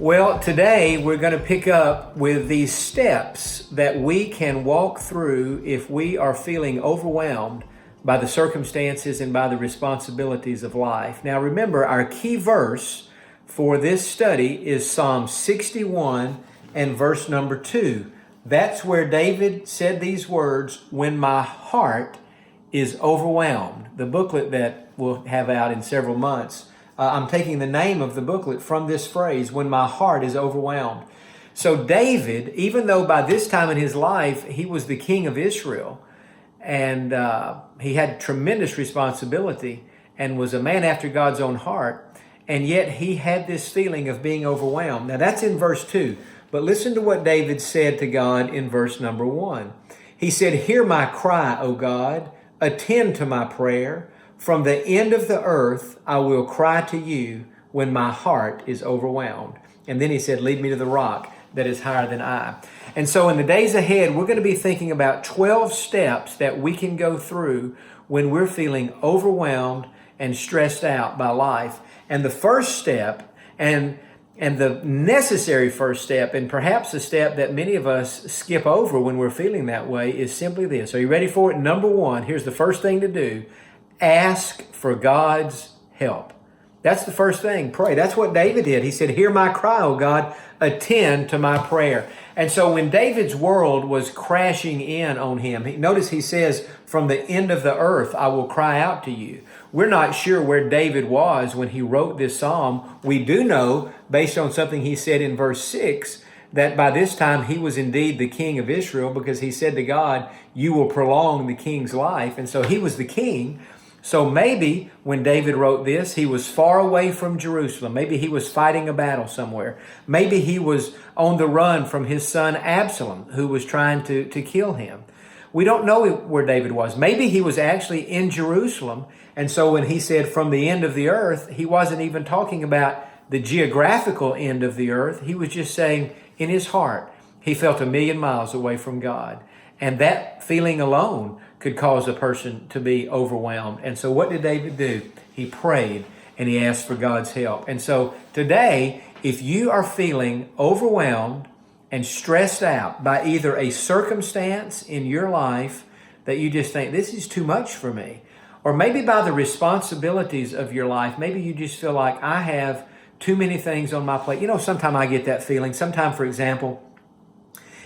Well, today we're going to pick up with these steps that we can walk through if we are feeling overwhelmed by the circumstances and by the responsibilities of life. Now, remember, our key verse for this study is Psalm 61 and verse number 2. That's where David said these words, "When my heart is overwhelmed." The booklet that we'll have out in several months, I'm taking the name of the booklet from this phrase, "When my heart is overwhelmed." So David, even though by this time in his life he was the king of Israel, and he had tremendous responsibility and was a man after God's own heart, and yet he had this feeling of being overwhelmed. Now that's in verse 2, but listen to what David said to God in verse number 1. He said, "Hear my cry, O God, attend to my prayer. From the end of the earth, I will cry to you when my heart is overwhelmed." And then he said, "Lead me to the rock that is higher than I." And so in the days ahead, we're going to be thinking about 12 steps that we can go through when we're feeling overwhelmed and stressed out by life. And the first step, and the necessary first step, and perhaps the step that many of us skip over when we're feeling that way, is simply this. Are you ready for it? Number one, here's the first thing to do. Ask for God's help. That's the first thing. Pray. That's what David did. He said, "Hear my cry, O God, attend to my prayer." And so when David's world was crashing in on him, notice he says, "From the end of the earth, I will cry out to you." We're not sure where David was when he wrote this psalm. We do know, based on something he said in verse 6, that by this time he was indeed the king of Israel, because he said to God, "You will prolong the king's life." And so he was the king. So maybe when David wrote this, he was far away from Jerusalem. Maybe he was fighting a battle somewhere. Maybe he was on the run from his son Absalom, who was trying to kill him. We don't know where David was. Maybe he was actually in Jerusalem. And so when he said from the end of the earth, he wasn't even talking about the geographical end of the earth. He was just saying in his heart, he felt 1,000,000 miles away from God. And that feeling alone could cause a person to be overwhelmed. And so what did David do? He prayed and he asked for God's help. And so today, if you are feeling overwhelmed and stressed out by either a circumstance in your life that you just think, this is too much for me, or maybe by the responsibilities of your life, maybe you just feel like I have too many things on my plate. You know, sometimes I get that feeling. Sometimes, for example,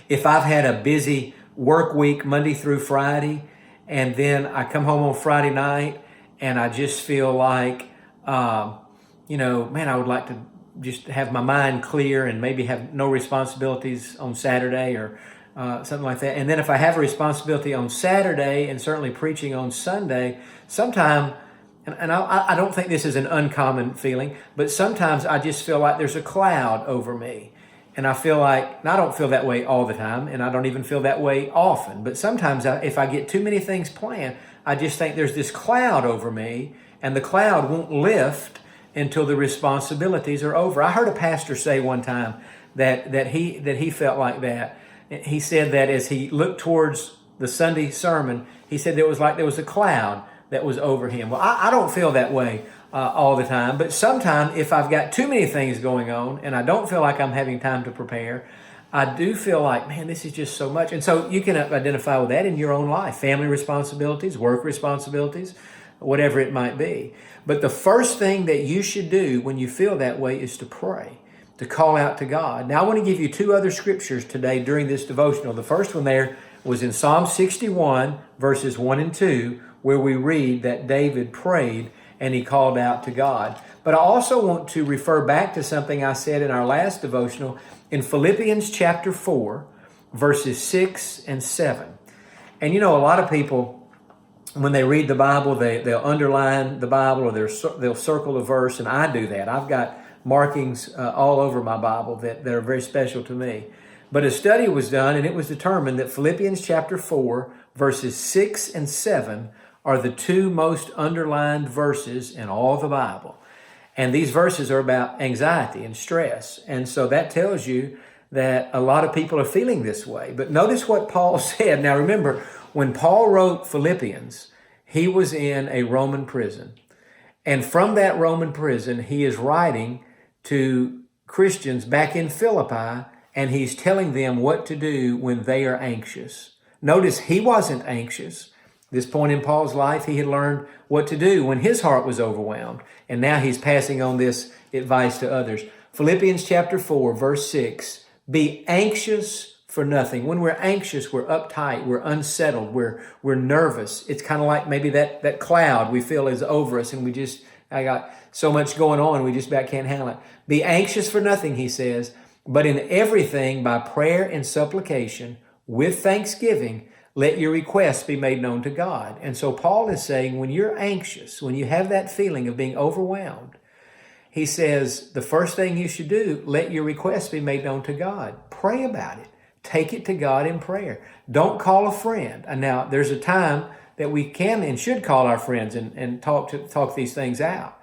if I've had a busy work week, Monday through Friday, and then I come home on Friday night and I just feel like, man, I would like to just have my mind clear and maybe have no responsibilities on Saturday or something like that. And then if I have a responsibility on Saturday and certainly preaching on Sunday, sometime, and I don't think this is an uncommon feeling, but sometimes I just feel like there's a cloud over me. And I feel like, and I don't feel that way all the time, and I don't even feel that way often, but sometimes if I get too many things planned, I just think there's this cloud over me, and the cloud won't lift until the responsibilities are over. I heard a pastor say one time that he felt like that. He said that as he looked towards the Sunday sermon, he said there was a cloud that was over him. Well, I don't feel that way all the time, but sometimes if I've got too many things going on and I don't feel like I'm having time to prepare, I do feel like, man, this is just so much. And so you can identify with that in your own life, family responsibilities, work responsibilities, whatever it might be. But the first thing that you should do when you feel that way is to pray, to call out to God. Now I want to give you two other scriptures today during this devotional. The first one there was in Psalm 61, verses 1 and 2, where we read that David prayed and he called out to God. But I also want to refer back to something I said in our last devotional in Philippians chapter 4, verses 6 and 7. And you know, a lot of people, when they read the Bible, they'll underline the Bible or they'll circle a verse, and I do that. I've got markings all over my Bible that are very special to me. But a study was done, and it was determined that Philippians chapter 4, verses 6 and 7 are the two most underlined verses in all the Bible. And these verses are about anxiety and stress. And so that tells you that a lot of people are feeling this way. But notice what Paul said. Now remember, when Paul wrote Philippians, he was in a Roman prison. And from that Roman prison, he is writing to Christians back in Philippi, and he's telling them what to do when they are anxious. Notice he wasn't anxious. This point in Paul's life, he had learned what to do when his heart was overwhelmed. And now he's passing on this advice to others. Philippians chapter 4, verse 6, be anxious for nothing. When we're anxious, we're uptight, we're unsettled, we're nervous. It's kind of like maybe that cloud we feel is over us, and I got so much going on, we just about can't handle it. Be anxious for nothing, he says, but in everything by prayer and supplication, with thanksgiving, let your requests be made known to God. And so Paul is saying, when you're anxious, when you have that feeling of being overwhelmed, he says, the first thing you should do, let your requests be made known to God. Pray about it. Take it to God in prayer. Don't call a friend. And now, there's a time that we can and should call our friends and talk these things out.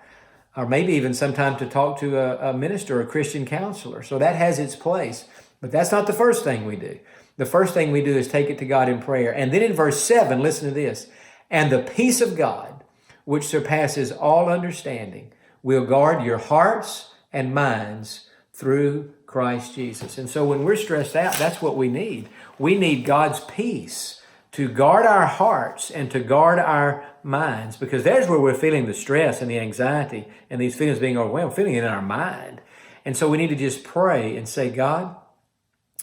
Or maybe even sometime to talk to a minister or a Christian counselor. So that has its place. But that's not the first thing we do. The first thing we do is take it to God in prayer. And then in verse 7, listen to this. And the peace of God, which surpasses all understanding, will guard your hearts and minds through Christ Jesus. And so when we're stressed out, that's what we need. We need God's peace to guard our hearts and to guard our minds, because there's where we're feeling the stress and the anxiety and these feelings being overwhelmed, feeling it in our mind. And so we need to just pray and say, God,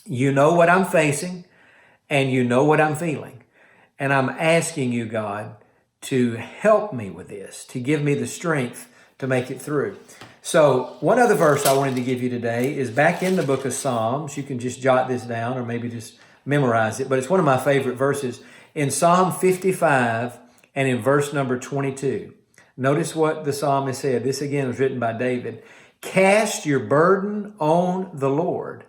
you know what I'm facing and you know what I'm feeling. And I'm asking you, God, to help me with this, to give me the strength to make it through. So one other verse I wanted to give you today is back in the book of Psalms. You can just jot this down or maybe just memorize it, but it's one of my favorite verses. In Psalm 55 and in verse number 22, notice what the psalmist said. This again was written by David. Cast your burden on the Lord,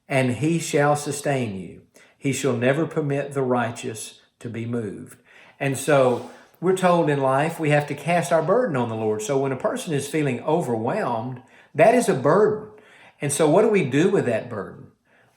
and he shall sustain you. He shall never permit the righteous to be moved. And so we're told in life we have to cast our burden on the Lord. So when a person is feeling overwhelmed, that is a burden. And so what do we do with that burden?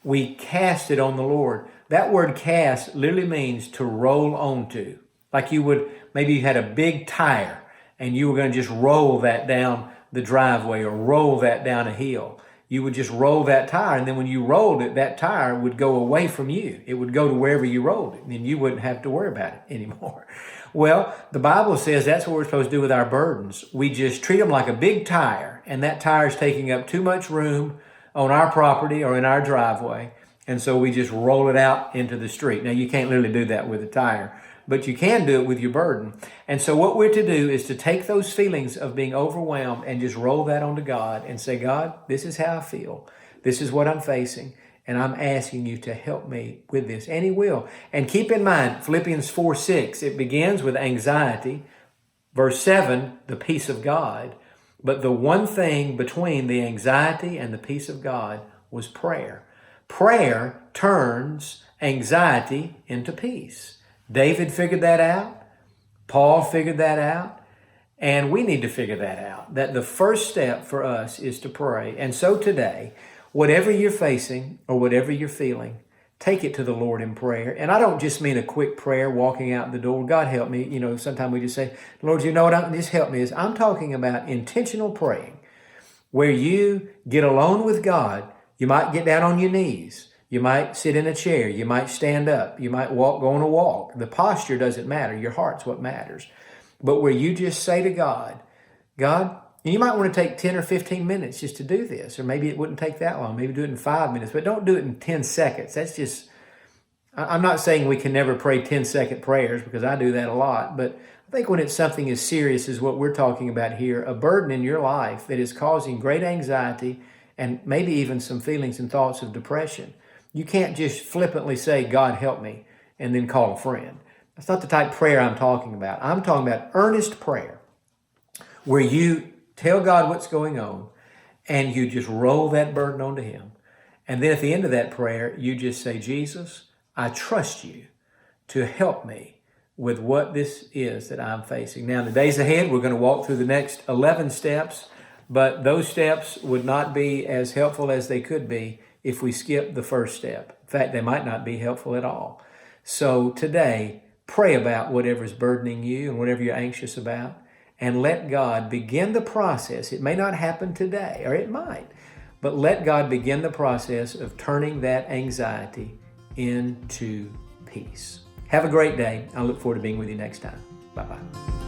We cast it on the Lord. That word cast literally means to roll onto. Like you would, maybe you had a big tire and you were going to just roll that down the driveway or roll that down a hill. You would just roll that tire, and then when you rolled it, that tire would go away from you. It would go to wherever you rolled it, and you wouldn't have to worry about it anymore. Well, the Bible says that's what we're supposed to do with our burdens. We just treat them like a big tire, and that tire is taking up too much room on our property or in our driveway, and so we just roll it out into the street. Now, you can't literally do that with a tire, but you can do it with your burden. And so what we're to do is to take those feelings of being overwhelmed and just roll that onto God and say, God, this is how I feel. This is what I'm facing. And I'm asking you to help me with this. And he will. And keep in mind, Philippians 4:6, it begins with anxiety. Verse 7, the peace of God. But the one thing between the anxiety and the peace of God was prayer. Prayer turns anxiety into peace. David figured that out. Paul figured that out. And we need to figure that out. That the first step for us is to pray. And so today, whatever you're facing or whatever you're feeling, take it to the Lord in prayer. And I don't just mean a quick prayer walking out the door. God help me. You know, sometimes we just say, Lord, you know what? Just help me. I'm talking about intentional praying where you get alone with God. You might get down on your knees. You might sit in a chair. You might stand up. You might go on a walk. The posture doesn't matter. Your heart's what matters. But where you just say to God, God, you might want to take 10 or 15 minutes just to do this. Or maybe it wouldn't take that long. Maybe do it in 5 minutes. But don't do it in 10 seconds. That's just, I'm not saying we can never pray 10-second prayers because I do that a lot. But I think when it's something as serious as what we're talking about here, a burden in your life that is causing great anxiety and maybe even some feelings and thoughts of depression, you can't just flippantly say, God, help me, and then call a friend. That's not the type of prayer I'm talking about. I'm talking about earnest prayer where you tell God what's going on and you just roll that burden onto him. And then at the end of that prayer, you just say, Jesus, I trust you to help me with what this is that I'm facing. Now, in the days ahead, we're going to walk through the next 11 steps, but those steps would not be as helpful as they could be if we skip the first step. In fact, they might not be helpful at all. So today, pray about whatever's burdening you and whatever you're anxious about, and let God begin the process. It may not happen today, or it might, but let God begin the process of turning that anxiety into peace. Have a great day. I look forward to being with you next time. Bye-bye.